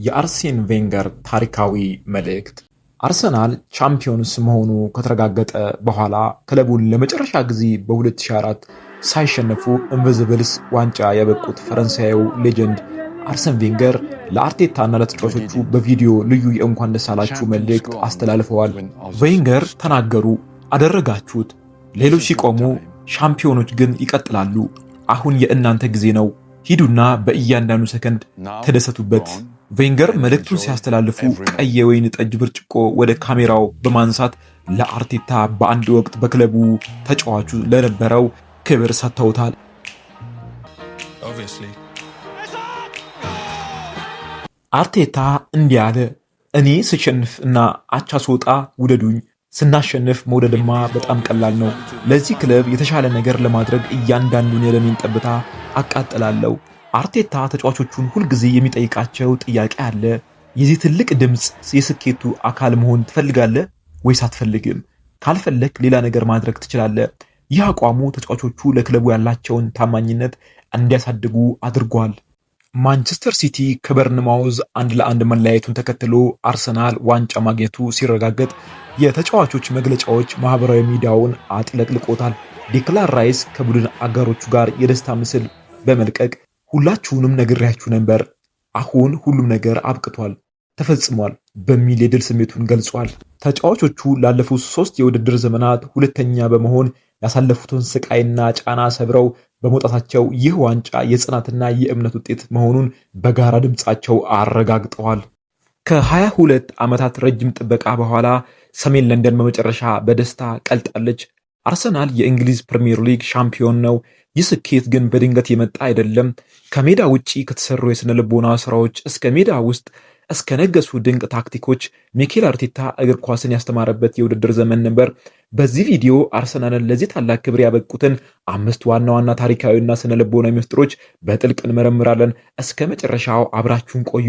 የአርሴን ቬንገር ታሪካዊ መልእክት። አርሰናል ቻምፒዮንስ መሆኑ ከተረጋገጠ በኋላ ክለቡን ለመጨረሻ ጊዜ በ2004 ሳይሸነፉ ኢንቪዚብልስ ዋንጫ ያበቁት ፈረንሳዊው ሌጀንድ አርሰን ቬንገር ለአርቴታና ለተጫዋቾቹ በቪዲዮ ልዩ የእንኳን ደስ አላችሁ መልእክት አስተላልፈዋል። ቬንገር ተናገሩ፣ አደረጋችሁት። ሌሎች ሲቆሙ ሻምፒዮኖች ግን ይቀጥላሉ። አሁን የእናንተ ጊዜ ነው። ሂዱና በእያንዳንዱ ሰከንድ ተደሰቱበት። ቬንገር መልእክቱን ሲያስተላልፉ ቀይ የወይን ጠጅ ብርጭቆ ወደ ካሜራው በማንሳት ለአርቴታ በአንድ ወቅት በክለቡ ተጫዋቹ ለነበረው ክብር ሰጥተውታል። አርቴታ እንዲህ አለ፣ እኔ ስሸንፍ እና አቻ ስወጣ ውደዱኝ፣ ስናሸንፍ መውደድማ በጣም ቀላል ነው። ለዚህ ክለብ የተሻለ ነገር ለማድረግ እያንዳንዱን የደሜን ጠብታ አቃጥላለሁ። አርቴታ ተጫዋቾቹን ሁልጊዜ የሚጠይቃቸው ጥያቄ አለ። የዚህ ትልቅ ድምፅ የስኬቱ አካል መሆን ትፈልጋለህ ወይስ አትፈልግም? ካልፈለክ ሌላ ነገር ማድረግ ትችላለህ። ይህ አቋሙ ተጫዋቾቹ ለክለቡ ያላቸውን ታማኝነት እንዲያሳድጉ አድርጓል። ማንቸስተር ሲቲ ከበርንማውዝ 1-1 መለያየቱን ተከትሎ አርሰናል ዋንጫ ማግኘቱ ሲረጋገጥ የተጫዋቾች መግለጫዎች ማህበራዊ ሚዲያውን አጥለቅልቆታል። ዴክላን ራይስ ከቡድን አጋሮቹ ጋር የደስታ ምስል በመልቀቅ ሁላችሁንም ነግሬያችሁ ነበር፣ አሁን ሁሉም ነገር አብቅቷል፣ ተፈጽሟል በሚል የድል ስሜቱን ገልጿል። ተጫዋቾቹ ላለፉት 3 የውድድር ዘመናት ሁለተኛ በመሆን ያሳለፉትን ስቃይና ጫና ሰብረው በመውጣታቸው ይህ ዋንጫ የጽናትና የእምነት ውጤት መሆኑን በጋራ ድምፃቸው አረጋግጠዋል። ከ22 ዓመታት ረጅም ጥበቃ በኋላ ሰሜን ለንደን በመጨረሻ በደስታ ቀልጣለች። አርሰናል የእንግሊዝ ፕሪሚየር ሊግ ሻምፒዮን ነው። ይህ ስኬት ግን በድንገት የመጣ አይደለም። ከሜዳ ውጪ ከተሰሩ የስነ ልቦና ስራዎች እስከ ሜዳ ውስጥ እስከ ነገሱ ድንቅ ታክቲኮች ሚኬል አርቴታ እግር ኳስን ያስተማረበት የውድድር ዘመን ነበር። በዚህ ቪዲዮ አርሰናልን ለዚህ ታላቅ ክብር ያበቁትን 5 ዋና ዋና ታሪካዊና ስነ ልቦናዊ ምስጢሮች በጥልቅ እንመረምራለን። እስከ መጨረሻው አብራችሁን ቆዩ።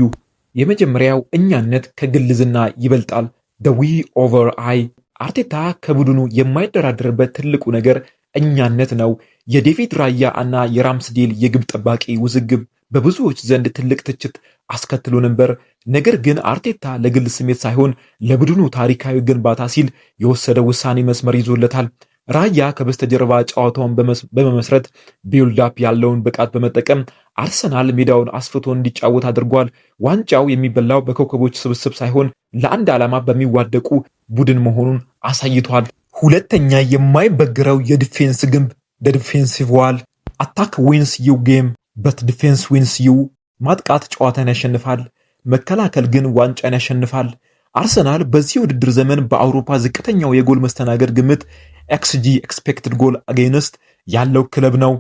የመጀመሪያው እኛነት ከግልዝና ይበልጣል። the we over I። አርቴታ ከቡድኑ የማይደራደርበት ትልቁ ነገር እኛነት ነው። የዴቪድ ራያ እና የራምስዴል የግብ ጠባቂ ውዝግብ በብዙዎች ዘንድ ትልቅ ትችት አስከትሎ ነበር። ነገር ግን አርቴታ ለግል ስሜት ሳይሆን ለቡድኑ ታሪካዊ ግንባታ ሲል የወሰደው ውሳኔ መስመር ይዞለታል። ራያ ከበስተጀርባ ጨዋታውን በመመስረት ቢልዳፕ ያለውን ብቃት በመጠቀም አርሰናል ሜዳውን አስፍቶ እንዲጫወት አድርጓል። ዋንጫው የሚበላው በኮከቦች ስብስብ ሳይሆን ለአንድ ዓላማ በሚዋደቁ ቡድን መሆኑን አሳይቷል። ሁለተኛ የማይበግረው የዲፌንስ ግንብ ዲፌንሲቭ ዋል። አታክ ዊንስ ዩ ጌም በት ዲፌንስ ዊንስ ዩ። ማጥቃት ጨዋታን ያሸንፋል፣ መከላከል ግን ዋንጫን ያሸንፋል። አርሰናል በዚህ ውድድር ዘመን በአውሮፓ ዝቅተኛው የጎል መስተናገድ ግምት ኤክስጂ ኤክስፔክትድ ጎል አጌንስት ያለው ክለብ ነው።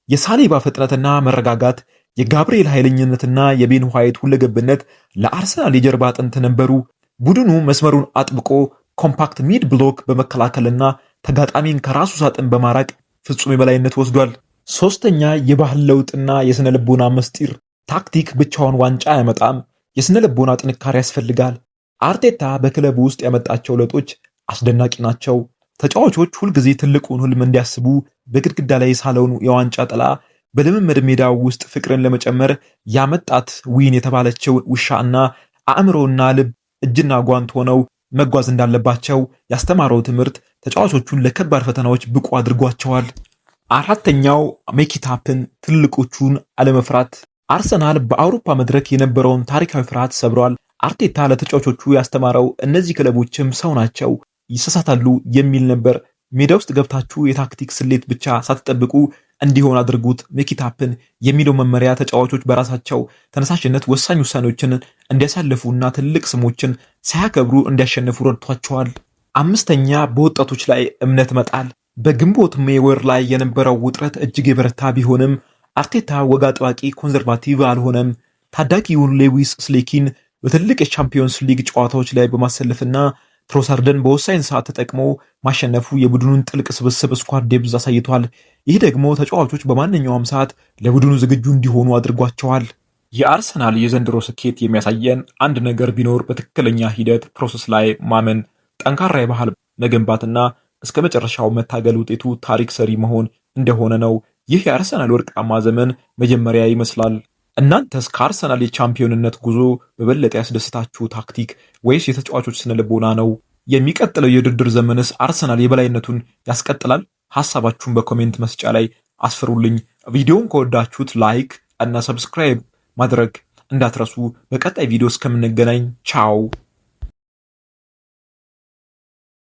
የሳሊባ ፍጥነትና መረጋጋት፣ የጋብርኤል ኃይለኝነትና የቤን ዋይት ሁለገብነት ለአርሰናል የጀርባ አጥንት ነበሩ። ቡድኑ መስመሩን አጥብቆ ኮምፓክት ሚድ ብሎክ በመከላከልና ተጋጣሚን ከራሱ ሳጥን በማራቅ ፍጹም የበላይነት ወስዷል። ሶስተኛ የባህል ለውጥና የስነ ልቦና ምስጢር። ታክቲክ ብቻውን ዋንጫ አያመጣም፣ የስነ ልቦና ጥንካሬ ያስፈልጋል። አርቴታ በክለቡ ውስጥ ያመጣቸው ለውጦች አስደናቂ ናቸው። ተጫዋቾች ሁልጊዜ ትልቁን ህልም እንዲያስቡ በግድግዳ ላይ የሳለውን የዋንጫ ጥላ በልምምድ ሜዳው ውስጥ ፍቅርን ለመጨመር ያመጣት ዊን የተባለችው ውሻና አእምሮና ልብ እጅና ጓንት ሆነው መጓዝ እንዳለባቸው ያስተማረው ትምህርት ተጫዋቾቹን ለከባድ ፈተናዎች ብቁ አድርጓቸዋል። አራተኛው ሜኪታፕን ትልቆቹን አለመፍራት። አርሰናል በአውሮፓ መድረክ የነበረውን ታሪካዊ ፍርሃት ሰብሯል። አርቴታ ለተጫዋቾቹ ያስተማረው እነዚህ ክለቦችም ሰው ናቸው፣ ይሳሳታሉ የሚል ነበር። ሜዳ ውስጥ ገብታችሁ የታክቲክ ስሌት ብቻ ሳትጠብቁ እንዲሆን አድርጉት ሜኪታፕን የሚለው መመሪያ ተጫዋቾች በራሳቸው ተነሳሽነት ወሳኝ ውሳኔዎችን እንዲያሳልፉና ትልቅ ስሞችን ሳያከብሩ እንዲያሸንፉ ረድቷቸዋል። አምስተኛ በወጣቶች ላይ እምነት መጣል። በግንቦት ሜይ ወር ላይ የነበረው ውጥረት እጅግ የበረታ ቢሆንም አርቴታ ወግ አጥባቂ ኮንዘርቫቲቭ አልሆነም። ታዳጊውን ሌዊስ ስሌኪን በትልቅ የቻምፒዮንስ ሊግ ጨዋታዎች ላይ በማሰለፍና ትሮሳርደን በወሳኝ ሰዓት ተጠቅሞ ማሸነፉ የቡድኑን ጥልቅ ስብስብ ስኳድ ዴብዝ አሳይቷል። ይህ ደግሞ ተጫዋቾች በማንኛውም ሰዓት ለቡድኑ ዝግጁ እንዲሆኑ አድርጓቸዋል። የአርሰናል የዘንድሮ ስኬት የሚያሳየን አንድ ነገር ቢኖር በትክክለኛ ሂደት ፕሮሰስ ላይ ማመን፣ ጠንካራ የባህል መገንባትና እስከ መጨረሻው መታገል ውጤቱ ታሪክ ሰሪ መሆን እንደሆነ ነው። ይህ የአርሰናል ወርቃማ ዘመን መጀመሪያ ይመስላል። እናንተስ ከአርሰናል የቻምፒዮንነት ጉዞ በበለጠ ያስደስታችሁ ታክቲክ ወይስ የተጫዋቾች ስነ ልቦና ነው? የሚቀጥለው የውድድር ዘመንስ አርሰናል የበላይነቱን ያስቀጥላል? ሐሳባችሁን በኮሜንት መስጫ ላይ አስፍሩልኝ። ቪዲዮውን ከወዳችሁት ላይክ እና ሰብስክራይብ ማድረግ እንዳትረሱ። በቀጣይ ቪዲዮ እስከምንገናኝ ቻው።